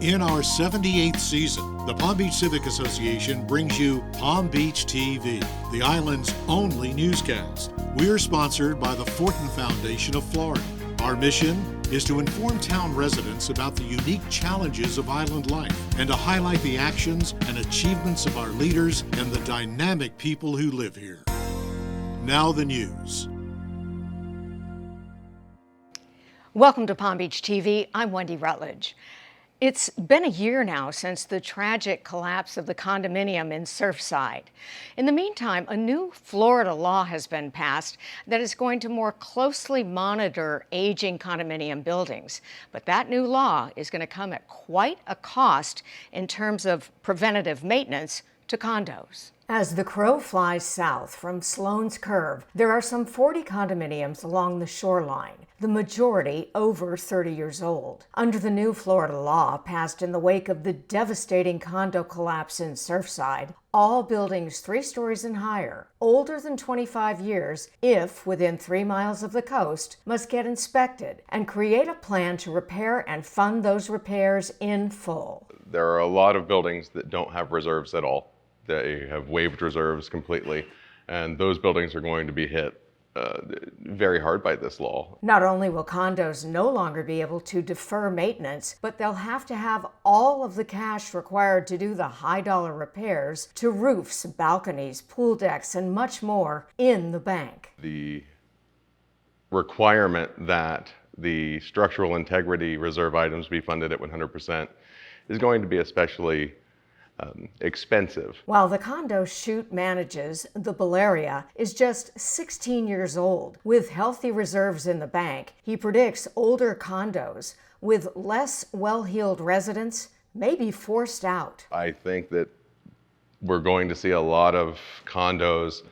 In our 78th season, the Palm Beach Civic Association brings you Palm Beach TV, the island's only newscast. We're sponsored by the Fortin Foundation of Florida. Our mission is to inform town residents about the unique challenges of island life and to highlight the actions and achievements of our leaders and the dynamic people who live here. Now the news. Welcome to Palm Beach TV. I'm Wendy Rutledge. It's been a year now since the tragic collapse of the condominium in Surfside. In the meantime, a new Florida law has been passed that is going to more closely monitor aging condominium buildings. But that new law is going to come at quite a cost in terms of preventative maintenance to condos. As the crow flies south from Sloan's Curve, there are some 40 condominiums along the shoreline, the majority over 30 years old. Under the new Florida law passed in the wake of the devastating condo collapse in Surfside, all buildings 3 stories and higher, older than 25 years, if within 3 miles of the coast, must get inspected and create a plan to repair and fund those repairs in full. There are a lot of buildings that don't have reserves at all. They have waived reserves completely, and those buildings are going to be hit very hard by this law. Not only will condos no longer be able to defer maintenance, but they'll have to have all of the cash required to do the high-dollar repairs to roofs, balconies, pool decks, and much more in the bank. The requirement that the structural integrity reserve items be funded at 100% is going to be especially expensive. While the condo Chute manages, the Balearia, is just 16 years old. With healthy reserves in the bank, he predicts older condos with less well-heeled residents may be forced out. I think that we're going to see a lot of condos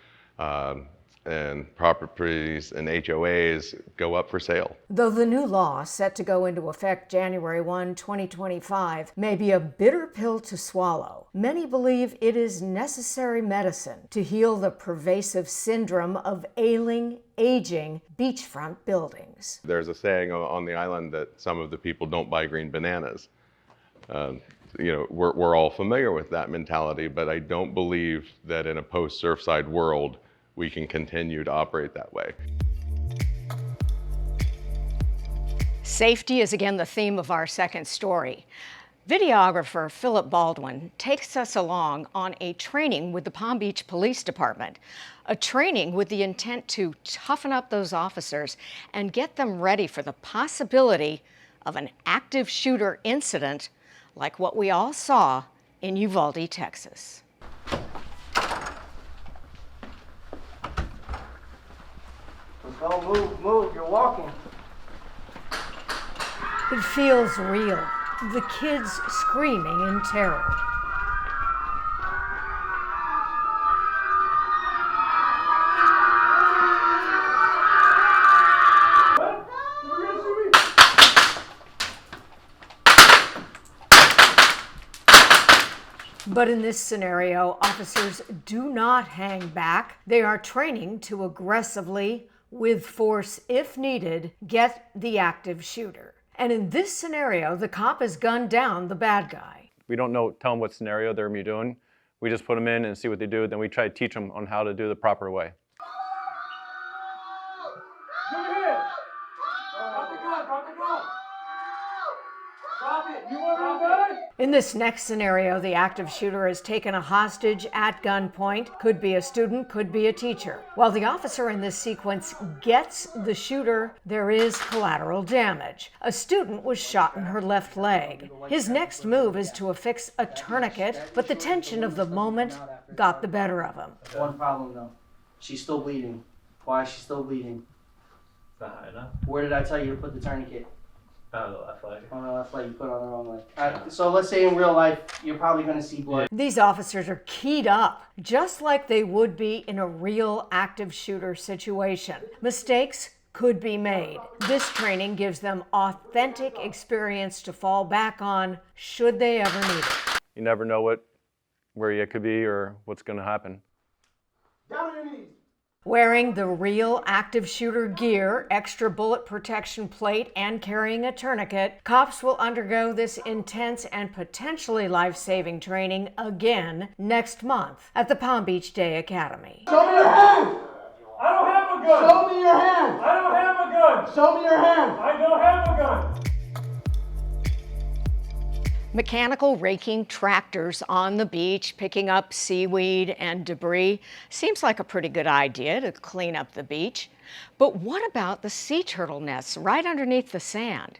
and properties and HOAs go up for sale. Though the new law, set to go into effect January 1, 2025, may be a bitter pill to swallow, many believe it is necessary medicine to heal the pervasive syndrome of ailing, aging beachfront buildings. There's a saying on the island that some of the people don't buy green bananas. We're all familiar with that mentality, but I don't believe that in a post-Surfside world we can continue to operate that way. Safety is again the theme of our second story. Videographer Philip Baldwin takes us along on a training with the Palm Beach Police Department, a training with the intent to toughen up those officers and get them ready for the possibility of an active shooter incident like what we all saw in Uvalde, Texas. Don't move, you're walking. It feels real. The kids screaming in terror. But in this scenario, officers do not hang back. They are training to aggressively, with force if needed, get the active shooter. And in this scenario, the cop has gunned down the bad guy. We don't tell them what scenario they're going to be doing. We just put them in and see what they do. Then we try to teach them on how to do the proper way. In this next scenario, the active shooter has taken a hostage at gunpoint. Could be a student, could be a teacher. While the officer in this sequence gets the shooter, there is collateral damage. A student was shot in her left leg. His next move is to affix a tourniquet, but the tension of the moment got the better of him. One problem though, she's still bleeding. Why is she still bleeding? Not high enough. Where did I tell you to put the tourniquet? On the left leg. On the left leg, you put it on the wrong leg. So let's say in real life, you're probably going to see blood. These officers are keyed up, just like they would be in a real active shooter situation. Mistakes could be made. This training gives them authentic experience to fall back on should they ever need it. You never know where you could be or what's going to happen. Down on your knees. Wearing the real active shooter gear, extra bullet protection plate, and carrying a tourniquet, cops will undergo this intense and potentially life-saving training again next month at the Palm Beach Day Academy. Show me your hand! I don't have a gun! Show me your hand! I don't have a gun! Show me your hand! I don't have a gun! Mechanical raking tractors on the beach, picking up seaweed and debris, seems like a pretty good idea to clean up the beach. But what about the sea turtle nests right underneath the sand?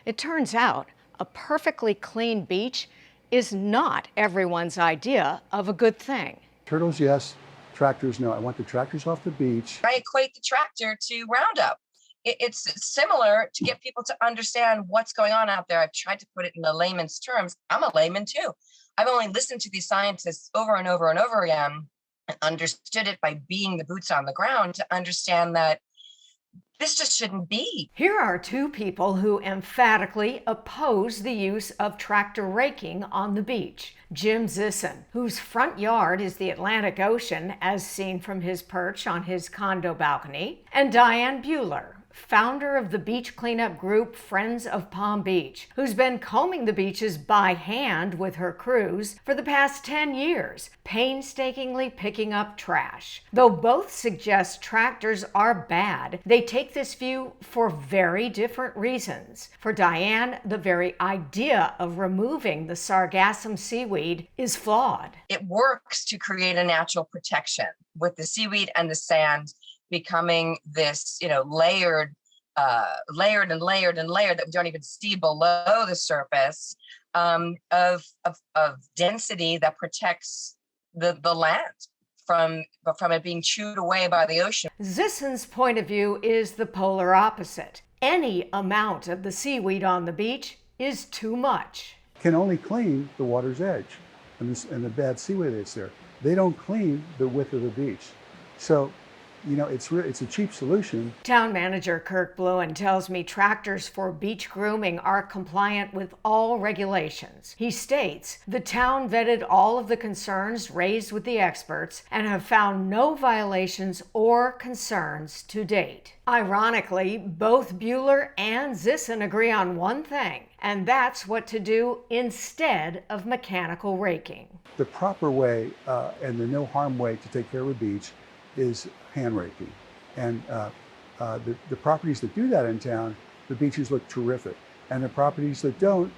It turns out a perfectly clean beach is not everyone's idea of a good thing. Turtles, yes. Tractors, no. I want the tractors off the beach. I equate the tractor to Roundup. It's similar to get people to understand what's going on out there. I've tried to put it in the layman's terms. I'm a layman too. I've only listened to these scientists over and over and over again and understood it by being the boots on the ground to understand that this just shouldn't be. Here are two people who emphatically oppose the use of tractor raking on the beach. Jim Zisson, whose front yard is the Atlantic Ocean as seen from his perch on his condo balcony, and Diane Bueller, founder of the beach cleanup group Friends of Palm Beach, who's been combing the beaches by hand with her crews for the past 10 years, painstakingly picking up trash. Though both suggest tractors are bad, they take this view for very different reasons. For Diane, the very idea of removing the sargassum seaweed is flawed. It works to create a natural protection with the seaweed and the sand becoming this, layered and layered that we don't even see below the surface of density that protects the land from it being chewed away by the ocean. Zisson's point of view is the polar opposite. Any amount of the seaweed on the beach is too much. Can only clean the water's edge and the bad seaweed that's there. They don't clean the width of the beach. So, it's a cheap solution. Town manager Kirk Bluen tells me tractors for beach grooming are compliant with all regulations. He states the town vetted all of the concerns raised with the experts and have found no violations or concerns to date. Ironically, both Bueller and Zisson agree on one thing, and that's what to do instead of mechanical raking. The proper way and the no harm way to take care of a beach is hand raking. And the properties that do that in town, the beaches look terrific. And the properties that don't,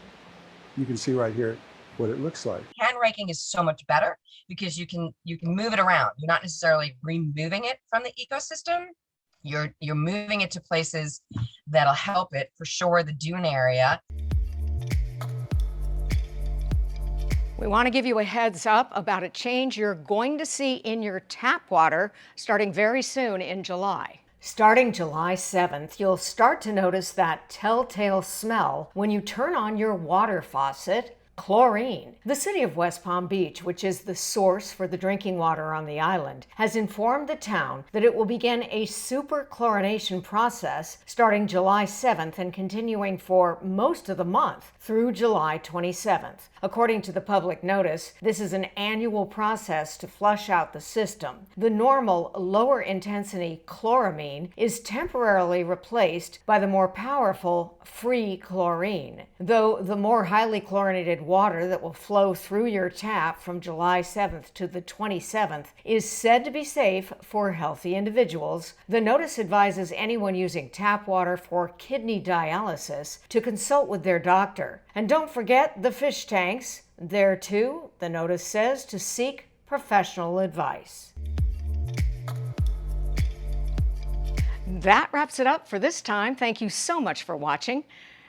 you can see right here what it looks like. Hand raking is so much better because you can move it around. You're not necessarily removing it from the ecosystem. You're moving it to places that'll help it. For sure, the dune area. We want to give you a heads up about a change you're going to see in your tap water starting very soon in July. Starting July 7th, you'll start to notice that telltale smell when you turn on your water faucet. Chlorine. The city of West Palm Beach, which is the source for the drinking water on the island, has informed the town that it will begin a super chlorination process starting July 7th and continuing for most of the month through July 27th. According to the public notice, this is an annual process to flush out the system. The normal lower intensity chloramine is temporarily replaced by the more powerful free chlorine. Though the more highly chlorinated water that will flow through your tap from July 7th to the 27th is said to be safe for healthy individuals, the notice advises anyone using tap water for kidney dialysis to consult with their doctor. And don't forget the fish tanks. There too, the notice says to seek professional advice. That wraps it up for this time. Thank you so much for watching,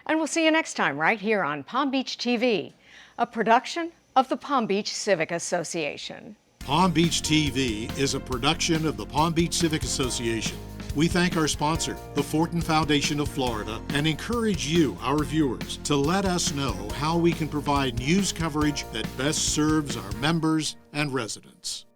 and we'll see you next time right here on Palm Beach TV, a production of the Palm Beach Civic Association. Palm Beach TV is a production of the Palm Beach Civic Association. We thank our sponsor, the Fortin Foundation of Florida, and encourage you, our viewers, to let us know how we can provide news coverage that best serves our members and residents.